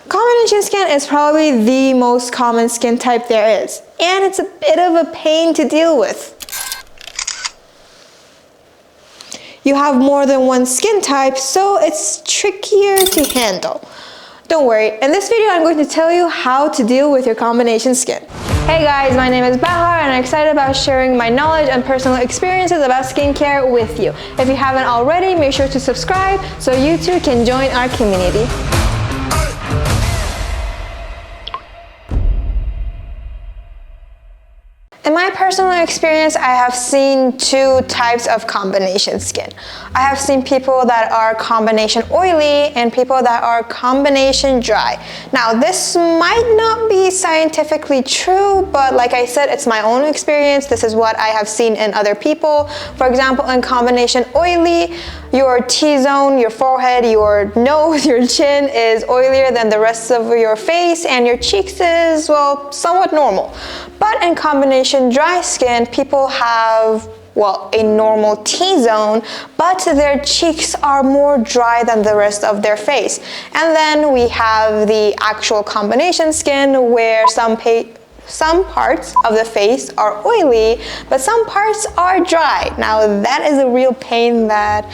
Combination skin is probably the most common skin type there is, and it's a bit of a pain to deal with. You have more than one skin type, so it's trickier to handle. Don't worry, in this video I'm going to tell you how to deal with your combination skin. Hey guys, my name is Bahar and I'm excited about sharing my knowledge and personal experiences about skincare with you. If you haven't already, make sure to subscribe so you too can join our community. In my personal experience, I have seen two types of combination skin. I have seen people that are combination oily and people that are combination dry. Now, this might not be scientifically true, but like I said, it's my own experience. This is what I have seen in other people. For example, in combination oily, your T-zone, your forehead, your nose, your chin is oilier than the rest of your face, and your cheeks is, well, somewhat normal. But in combination dry skin, people have, well, a normal T-zone, but their cheeks are more dry than the rest of their face. And then we have the actual combination skin where some parts of the face are oily, but some parts are dry. Now that is a real pain that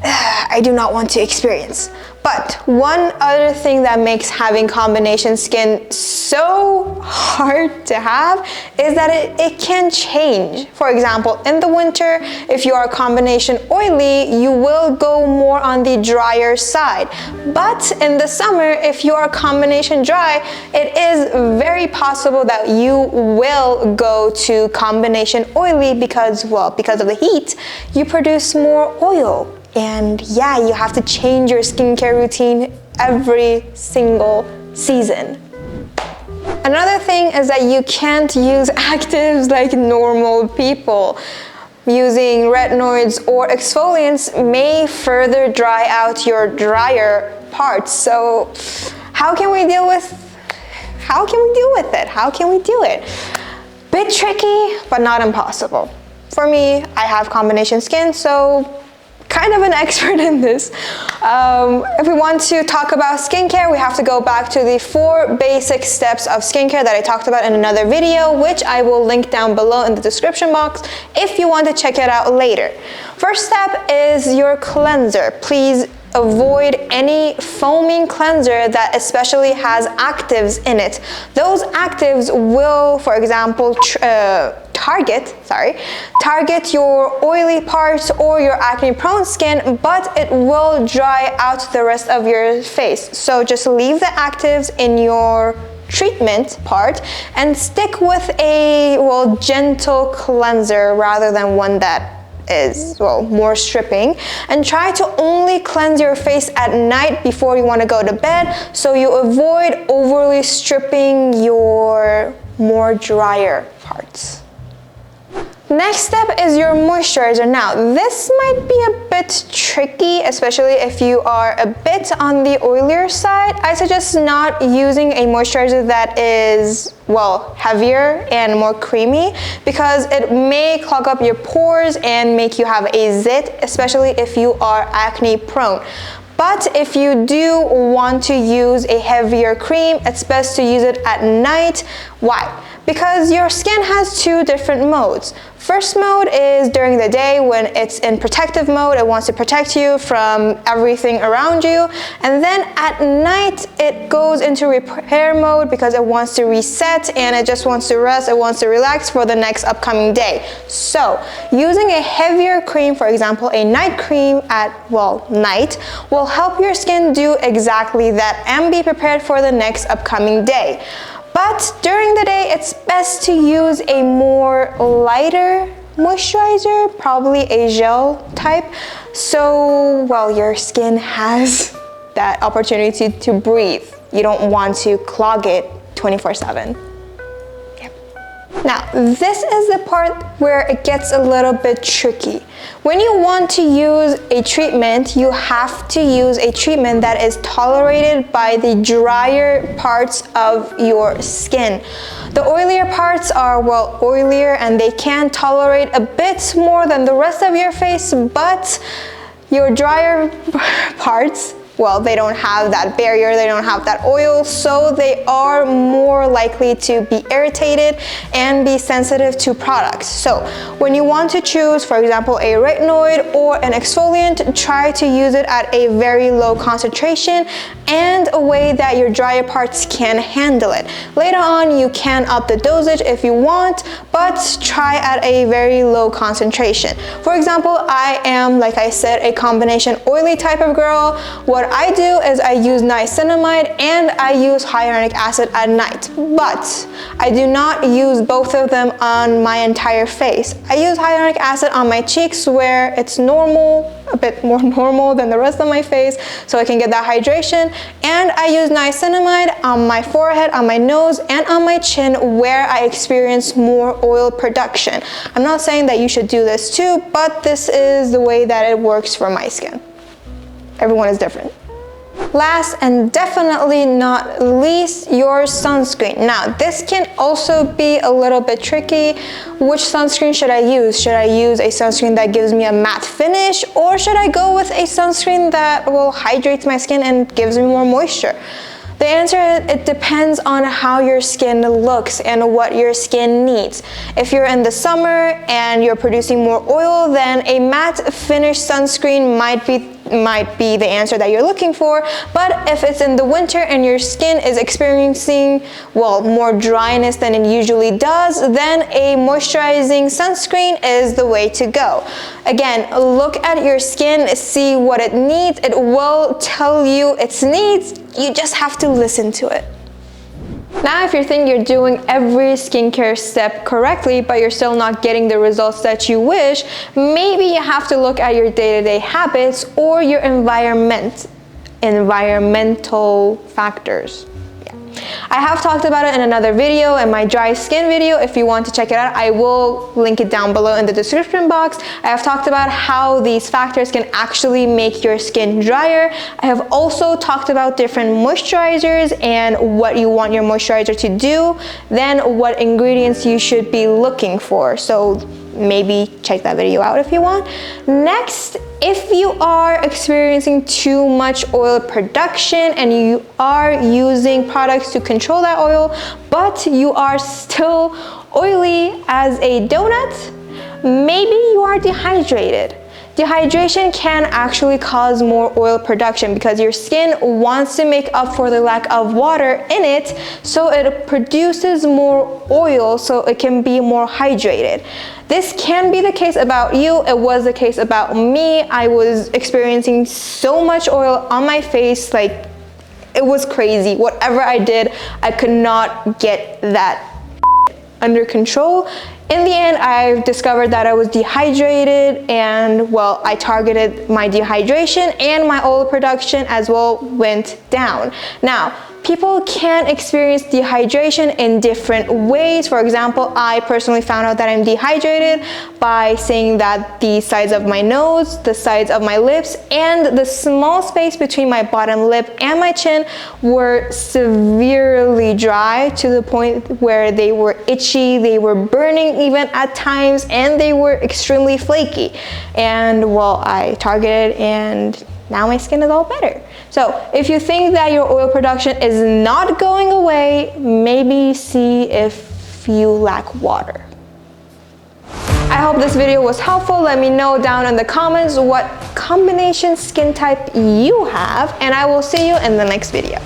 I do not want to experience. But one other thing that makes having combination skin so hard to have is that it can change. For example, in the winter, if you are combination oily, you will go more on the drier side. But in the summer, if you are combination dry, it is very possible that you will go to combination oily because, well, because of the heat, you produce more oil. And yeah, you have to change your skincare routine every single season. Another thing is that you can't use actives like normal people. Using retinoids or exfoliants may further dry out your drier parts. So how can we deal with it? How can we do it? Bit tricky, but not impossible. For me, I have combination skin, so kind of an expert in this. If we want to talk about skincare, we have to go back to the 4 basic steps of skincare that I talked about in another video, which I will link down below in the description box if you want to check it out later. First step is your cleanser. Please avoid any foaming cleanser that especially has actives in it. Those actives will, for example, target your oily parts or your acne-prone skin, but it will dry out the rest of your face. So just leave the actives in your treatment part and stick with a, well, gentle cleanser rather than one that is, well, more stripping, and try to only cleanse your face at night before you want to go to bed so you avoid overly stripping your more drier parts. Next step is your moisturizer. Now, this might be a bit tricky, especially if you are a bit on the oilier side. I suggest not using a moisturizer that is, well, heavier and more creamy because it may clog up your pores and make you have a zit, especially if you are acne prone. But if you do want to use a heavier cream, it's best to use it at night. Why? Because your skin has 2 different modes. First mode is during the day when it's in protective mode. It wants to protect you from everything around you. And then at night, it goes into repair mode because it wants to reset and it just wants to rest. It wants to relax for the next upcoming day. So using a heavier cream, for example, a night cream at, well, night, will help your skin do exactly that and be prepared for the next upcoming day. But during the day, it's best to use a more lighter moisturizer, probably a gel type, so, well, your skin has that opportunity to breathe. You don't want to clog it 24/7. Now, this is the part where it gets a little bit tricky. When you want to use a treatment, you have to use a treatment that is tolerated by the drier parts of your skin. The oilier parts are, well, oilier and they can tolerate a bit more than the rest of your face, but your drier parts well, they don't have that barrier, they don't have that oil, so they are more likely to be irritated and be sensitive to products. So when you want to choose, for example, a retinoid or an exfoliant, try to use it at a very low concentration and a way that your drier parts can handle it. Later on, you can up the dosage if you want, but try at a very low concentration. For example, I am, like I said, a combination oily type of girl. What I do is I use niacinamide and I use hyaluronic acid at night, but I do not use both of them on my entire face. I use hyaluronic acid on my cheeks where it's normal, a bit more normal than the rest of my face, so I can get that hydration, and I use niacinamide on my forehead, on my nose, and on my chin where I experience more oil production. I'm not saying that you should do this too, but this is the way that it works for my skin. Everyone is different. Last and definitely not least, your sunscreen. Now, this can also be a little bit tricky. Which sunscreen should I use? Should I use a sunscreen that gives me a matte finish, or should I go with a sunscreen that will hydrate my skin and gives me more moisture? The answer is it depends on how your skin looks and what your skin needs. If you're in the summer and you're producing more oil, then a matte finish sunscreen might be the answer that you're looking for. But if it's in the winter and your skin is experiencing, well, more dryness than it usually does, then a moisturizing sunscreen is the way to go. Again, look at your skin, see what it needs. It will tell you its needs. You just have to listen to it. Now, if you think you're doing every skincare step correctly, but you're still not getting the results that you wish, maybe you have to look at your day-to-day habits or your environmental factors. I have talked about it in another video, in my dry skin video. If you want to check it out, I will link it down below in the description box. I have talked about how these factors can actually make your skin drier. I have also talked about different moisturizers and what you want your moisturizer to do, then what ingredients you should be looking for. So maybe check that video out if you want. Next, if you are experiencing too much oil production and you are using products to control that oil, but you are still oily as a donut, maybe you are dehydrated. Dehydration can actually cause more oil production because your skin wants to make up for the lack of water in it, so it produces more oil so it can be more hydrated. This can be the case about you. It was the case about me. I was experiencing so much oil on my face, like it was crazy. Whatever I did, I could not get that under control. In the end, I discovered that I was dehydrated, and well, I targeted my dehydration, and my oil production as well went down. Now, people can experience dehydration in different ways. For example, I personally found out that I'm dehydrated by seeing that the sides of my nose, the sides of my lips, and the small space between my bottom lip and my chin were severely dry to the point where they were itchy, they were burning even at times, and they were extremely flaky. And well, I targeted, and now my skin is all better. So if you think that your oil production is not going away, maybe see if you lack water. I hope this video was helpful. Let me know down in the comments what combination skin type you have, and I will see you in the next video.